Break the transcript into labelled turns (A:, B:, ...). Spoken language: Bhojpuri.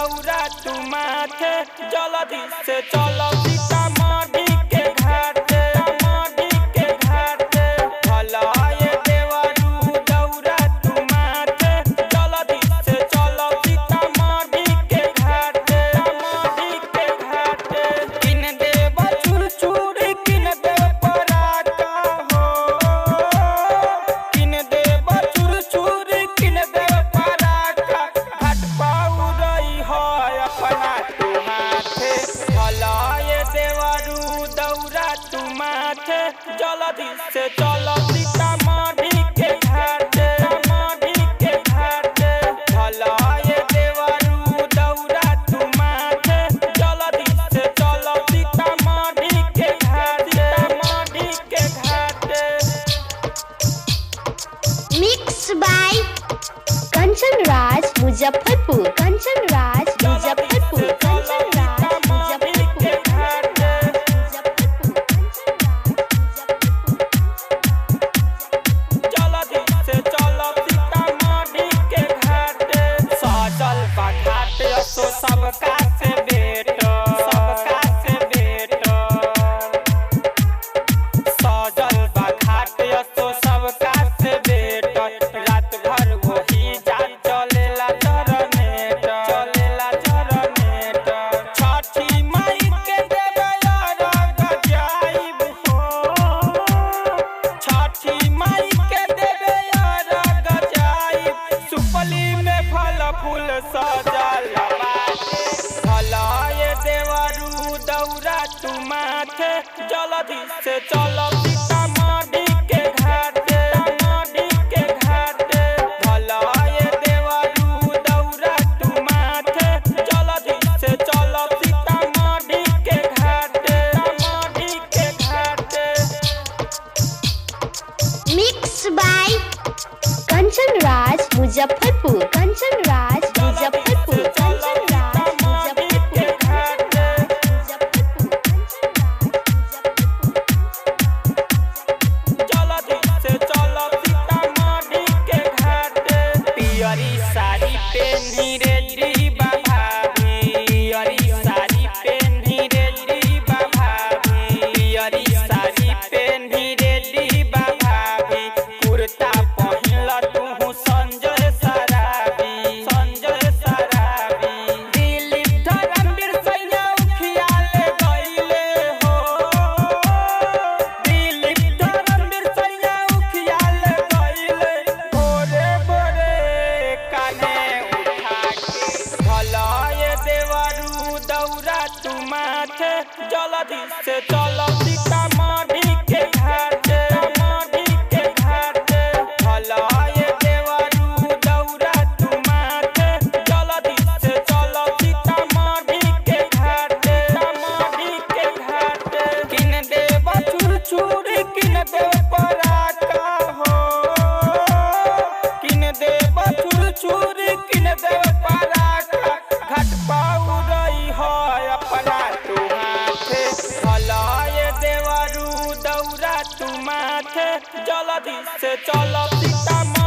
A: दौरा तू माथे जल्दी से चलो सीतामढ़ी के घाटे सीतामढ़ी के घाटे भला ये देवरू दौरा तू माथे जल्दी से चलो सीतामढ़ी के घाटे सीतामढ़ी के घाटे किन देव छुरछुरी किन देव पराठा हो किन देव छुरछुरी किन देव पराठा घाट पाऊ रही हो अपना तू हाथे भला ये देवरू दौरा तू माथे जल्दी से चलो सीतामढ़ी के घाटे सीतामढ़ी के घाटे भला ये देवरू दौरा तू माथे जल्दी से चलो सीतामढ़ी के घाटे सीतामढ़ी के घाटे
B: मिक्स बाय कंचन राज मुजफ्फरपुर कंचन राज मुजफ्फरपुर कंचन राज मुजफ्फरपुर
A: जल्दी से चलो सीतामढ़ी के घाटे सजल बा घाटे तो सबका से बेटो सबका से बेटो सजल बा घाटे तो सबका से बेटो रात भर वही जा चलेला जनरेटर चलेला जनरेटर छठी मई के देवे रग जाइब हो छठी मई के देवे रग जाइब सुपली में फल फूल सजल बाटे भला ये देवरू दौरा तू माथे जल्दी से चलो सीतामढ़ी के घाटे सीतामढ़ी के घाटे भला ये देवरू दौरा तू माथे जल्दी से चलो सीतामढ़ी के घाटे सीतामढ़ी के घाटे
B: मिक्स बाय कंचन राज मुजफ्फरपुर कंचन राज मुजफ्फरपुर कंचन राज मुजफ्फरपुर
A: जल्दी से चलो सीतामढ़ी के घाटे पियरी साड़ी पेन्ही रेडी बा भाभी पियरी साड़ी पेन्ही रेडी बा भाभी पियरी साड़ी पेन्ही रेडी बा भाभी कुर्ता पहिनला तू संजय सराबी संजय सराबी दिलीप धर्मवीर सैया उखियाले गइले हो दिलीप धर्मवीर सैया उखियाले गइले भोरे भोरे काने उठा के भला ये देवरू दौरा तू माथे जल्दी से चलो सीतामढ़ी के घाटे सीतामढ़ी के घाटे भला ये देवरू दौरा तू माथे जल्दी से चलो सीतामढ़ी के घाटे सीतामढ़ी के घाटे किन देव छुरछुरी किन देव पराठा हो किन देव छुरछुरी किन देव पराठा घाट पाऊ रही हो अपना तू हाथे भला ये देवरू दौरा तू माथे जल्दी से चलो सीतामढ़ी